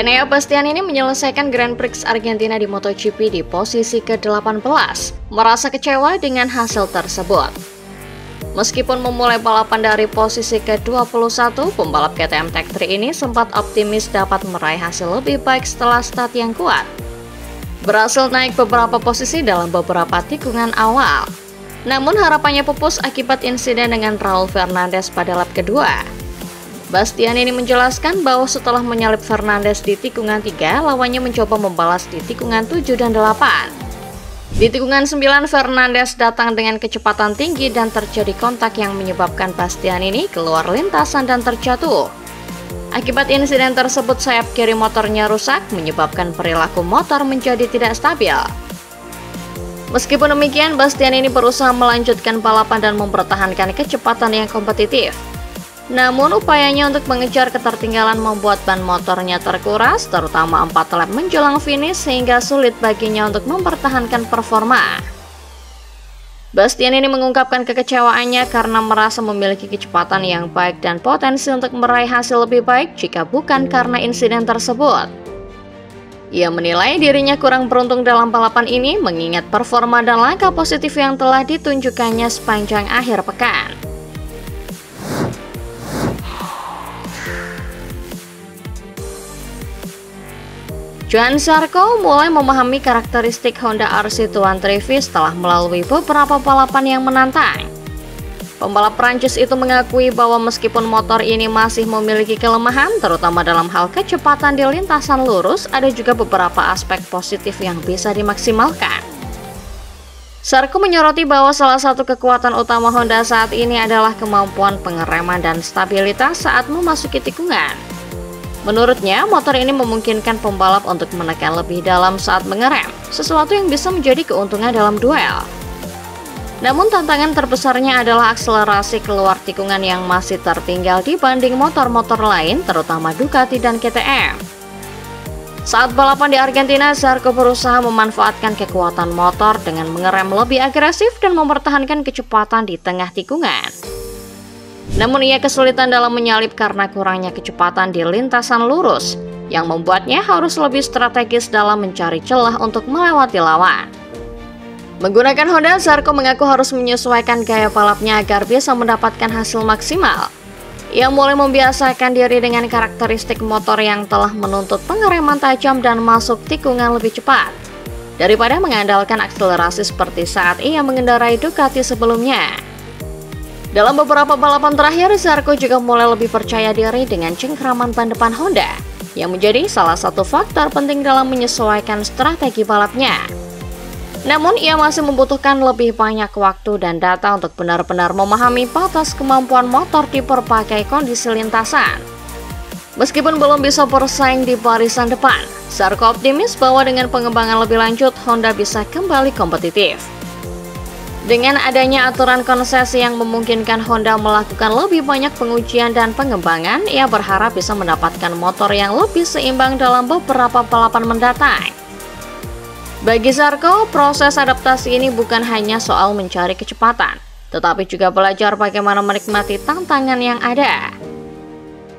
Enea Bastianini menyelesaikan Grand Prix Argentina di MotoGP di posisi ke-18, merasa kecewa dengan hasil tersebut. Meskipun memulai balapan dari posisi ke-21, pembalap KTM Tech3 ini sempat optimis dapat meraih hasil lebih baik setelah start yang kuat. Berhasil naik beberapa posisi dalam beberapa tikungan awal. Namun harapannya pupus akibat insiden dengan Raul Fernandez pada lap kedua. Bastianini menjelaskan bahwa setelah menyalip Fernandez di tikungan 3, lawannya mencoba membalas di tikungan 7 dan 8. Di tikungan 9, Fernandez datang dengan kecepatan tinggi dan terjadi kontak yang menyebabkan Bastianini keluar lintasan dan terjatuh. Akibat insiden tersebut, sayap kiri motornya rusak, menyebabkan perilaku motor menjadi tidak stabil. Meskipun demikian, Bastianini berusaha melanjutkan balapan dan mempertahankan kecepatan yang kompetitif. Namun upayanya untuk mengejar ketertinggalan membuat ban motornya terkuras, terutama 4 lap menjelang finish, sehingga sulit baginya untuk mempertahankan performa. Bastianini mengungkapkan kekecewaannya karena merasa memiliki kecepatan yang baik dan potensi untuk meraih hasil lebih baik jika bukan karena insiden tersebut. Ia menilai dirinya kurang beruntung dalam balapan ini mengingat performa dan langkah positif yang telah ditunjukkannya sepanjang akhir pekan. Johann Zarco mulai memahami karakteristik Honda RC213 setelah melalui beberapa balapan yang menantang. Pembalap Prancis itu mengakui bahwa meskipun motor ini masih memiliki kelemahan, terutama dalam hal kecepatan di lintasan lurus, ada juga beberapa aspek positif yang bisa dimaksimalkan. Zarco menyoroti bahwa salah satu kekuatan utama Honda saat ini adalah kemampuan pengereman dan stabilitas saat memasuki tikungan. Menurutnya, motor ini memungkinkan pembalap untuk menekan lebih dalam saat mengerem, sesuatu yang bisa menjadi keuntungan dalam duel. Namun tantangan terbesarnya adalah akselerasi keluar tikungan yang masih tertinggal dibanding motor-motor lain, terutama Ducati dan KTM. Saat balapan di Argentina, Zarco berusaha memanfaatkan kekuatan motor dengan mengerem lebih agresif dan mempertahankan kecepatan di tengah tikungan. Namun ia kesulitan dalam menyalip karena kurangnya kecepatan di lintasan lurus, yang membuatnya harus lebih strategis dalam mencari celah untuk melewati lawan. Menggunakan Honda, Zarco mengaku harus menyesuaikan gaya balapnya agar bisa mendapatkan hasil maksimal. Ia mulai membiasakan diri dengan karakteristik motor yang telah menuntut pengereman tajam dan masuk tikungan lebih cepat, daripada mengandalkan akselerasi seperti saat ia mengendarai Ducati sebelumnya. Dalam beberapa balapan terakhir, Zarco juga mulai lebih percaya diri dengan cengkraman ban depan Honda, yang menjadi salah satu faktor penting dalam menyesuaikan strategi balapnya. Namun, ia masih membutuhkan lebih banyak waktu dan data untuk benar-benar memahami batas kemampuan motor di berbagai kondisi lintasan. Meskipun belum bisa bersaing di barisan depan, Zarco optimis bahwa dengan pengembangan lebih lanjut, Honda bisa kembali kompetitif. Dengan adanya aturan konsesi yang memungkinkan Honda melakukan lebih banyak pengujian dan pengembangan, ia berharap bisa mendapatkan motor yang lebih seimbang dalam beberapa balapan mendatang. Bagi Zarco, proses adaptasi ini bukan hanya soal mencari kecepatan, tetapi juga belajar bagaimana menikmati tantangan yang ada.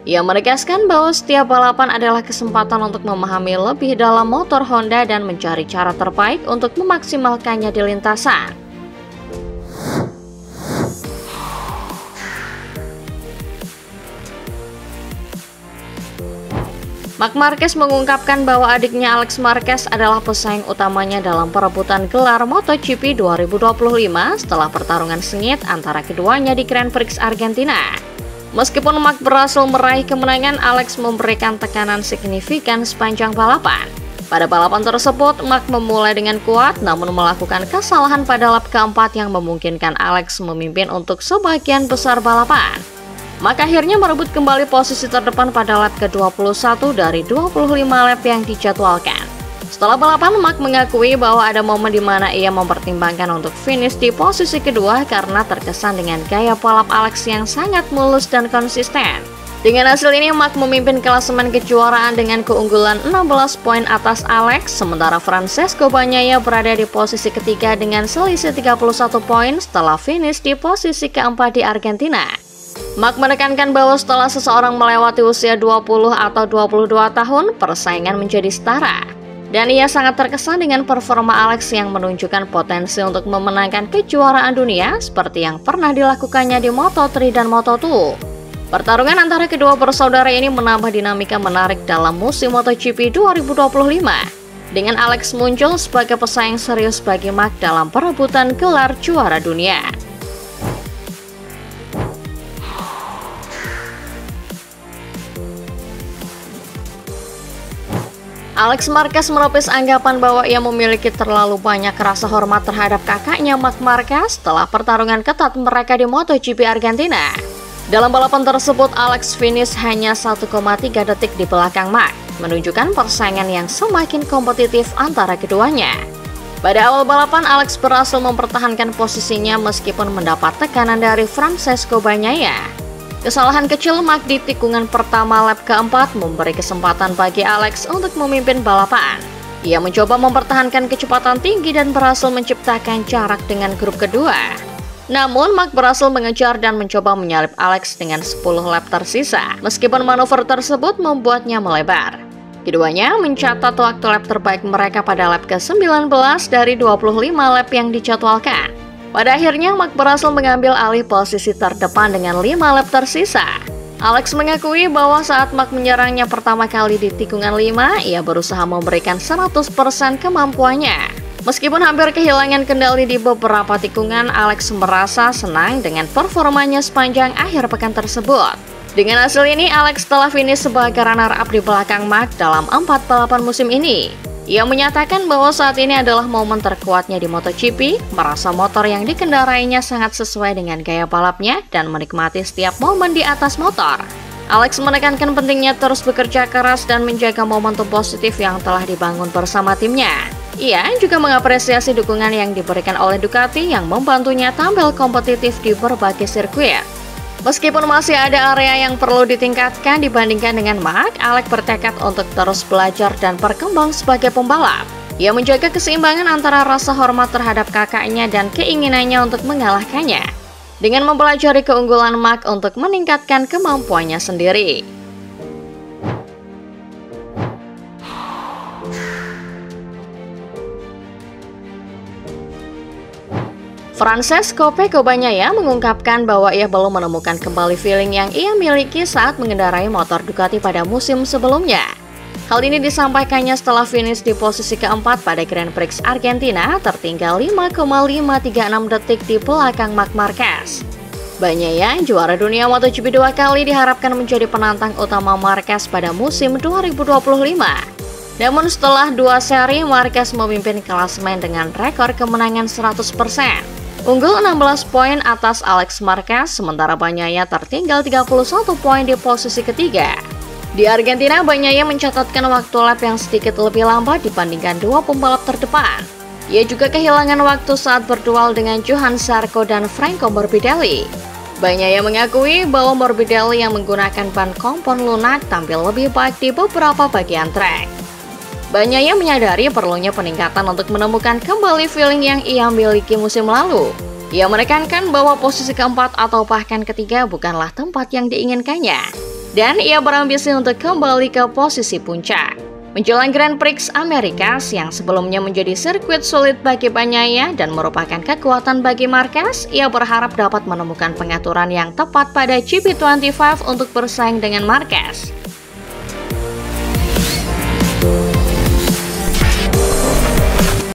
Ia menegaskan bahwa setiap balapan adalah kesempatan untuk memahami lebih dalam motor Honda dan mencari cara terbaik untuk memaksimalkannya di lintasan. Marc Marquez mengungkapkan bahwa adiknya Alex Marquez adalah pesaing utamanya dalam perebutan gelar MotoGP 2025 setelah pertarungan sengit antara keduanya di Grand Prix Argentina. Meskipun Marc berhasil meraih kemenangan, Alex memberikan tekanan signifikan sepanjang balapan. Pada balapan tersebut, Marc memulai dengan kuat namun melakukan kesalahan pada lap keempat yang memungkinkan Alex memimpin untuk sebagian besar balapan. Marc akhirnya merebut kembali posisi terdepan pada lap ke-21 dari 25 lap yang dijadwalkan. Setelah balapan, Marc mengakui bahwa ada momen di mana ia mempertimbangkan untuk finish di posisi kedua karena terkesan dengan gaya balap Alex yang sangat mulus dan konsisten. Dengan hasil ini, Marc memimpin klasemen kejuaraan dengan keunggulan 16 poin atas Alex, sementara Francesco Bagnaia berada di posisi ketiga dengan selisih 31 poin setelah finish di posisi keempat di Argentina. Mark menekankan bahwa setelah seseorang melewati usia 20 atau 22 tahun, persaingan menjadi setara. Dan ia sangat terkesan dengan performa Alex yang menunjukkan potensi untuk memenangkan kejuaraan dunia seperti yang pernah dilakukannya di Moto3 dan Moto2. Pertarungan antara kedua bersaudara ini menambah dinamika menarik dalam musim MotoGP 2025, dengan Alex muncul sebagai pesaing serius bagi Mark dalam perebutan gelar juara dunia. Alex Marquez menepis anggapan bahwa ia memiliki terlalu banyak rasa hormat terhadap kakaknya Marc Marquez setelah pertarungan ketat mereka di MotoGP Argentina. Dalam balapan tersebut, Alex finish hanya 1,3 detik di belakang Marc, menunjukkan persaingan yang semakin kompetitif antara keduanya. Pada awal balapan, Alex berhasil mempertahankan posisinya meskipun mendapat tekanan dari Francesco Bagnaia. Kesalahan kecil Marc di tikungan pertama lap keempat memberi kesempatan bagi Alex untuk memimpin balapan. Ia mencoba mempertahankan kecepatan tinggi dan berhasil menciptakan jarak dengan grup kedua. Namun Marc berhasil mengejar dan mencoba menyalip Alex dengan 10 lap tersisa, meskipun manuver tersebut membuatnya melebar. Keduanya mencatat waktu lap terbaik mereka pada lap ke-19 dari 25 lap yang dijadwalkan. Pada akhirnya, Marc berhasil mengambil alih posisi terdepan dengan 5 lap tersisa. Alex mengakui bahwa saat Marc menyerangnya pertama kali di tikungan 5, ia berusaha memberikan 100% kemampuannya. Meskipun hampir kehilangan kendali di beberapa tikungan, Alex merasa senang dengan performanya sepanjang akhir pekan tersebut. Dengan hasil ini, Alex telah finish sebagai runner-up di belakang Marc dalam 4 balapan musim ini. Ia menyatakan bahwa saat ini adalah momen terkuatnya di MotoGP, merasa motor yang dikendarainya sangat sesuai dengan gaya balapnya dan menikmati setiap momen di atas motor. Alex menekankan pentingnya terus bekerja keras dan menjaga momentum positif yang telah dibangun bersama timnya. Ia juga mengapresiasi dukungan yang diberikan oleh Ducati yang membantunya tampil kompetitif di berbagai sirkuit. Meskipun masih ada area yang perlu ditingkatkan dibandingkan dengan Marc, Alex bertekad untuk terus belajar dan berkembang sebagai pembalap. Ia menjaga keseimbangan antara rasa hormat terhadap kakaknya dan keinginannya untuk mengalahkannya, dengan mempelajari keunggulan Marc untuk meningkatkan kemampuannya sendiri. Francesco Bagnaia mengungkapkan bahwa ia belum menemukan kembali feeling yang ia miliki saat mengendarai motor Ducati pada musim sebelumnya. Hal ini disampaikannya setelah finish di posisi keempat pada Grand Prix Argentina, tertinggal 5,536 detik di belakang Marc Marquez. Bagnaia, juara dunia MotoGP 2 kali, diharapkan menjadi penantang utama Marquez pada musim 2025. Namun setelah 2 seri, Marquez memimpin klasemen dengan rekor kemenangan 100%. Unggul 16 poin atas Alex Marquez, sementara Bagnaia tertinggal 31 poin di posisi ketiga. Di Argentina, Bagnaia mencatatkan waktu lap yang sedikit lebih lambat dibandingkan dua pembalap terdepan. Ia juga kehilangan waktu saat berduel dengan Johan Zarco dan Franco Morbidelli. Bagnaia mengakui bahwa Morbidelli yang menggunakan ban kompon lunak tampil lebih baik di beberapa bagian trek. Bagnaia menyadari perlunya peningkatan untuk menemukan kembali feeling yang ia miliki musim lalu. Ia menekankan bahwa posisi keempat atau bahkan ketiga bukanlah tempat yang diinginkannya, dan ia berambisi untuk kembali ke posisi puncak. Menjelang Grand Prix Amerika yang sebelumnya menjadi sirkuit sulit bagi Bagnaia dan merupakan kekuatan bagi Marquez, ia berharap dapat menemukan pengaturan yang tepat pada GP25 untuk bersaing dengan Marquez.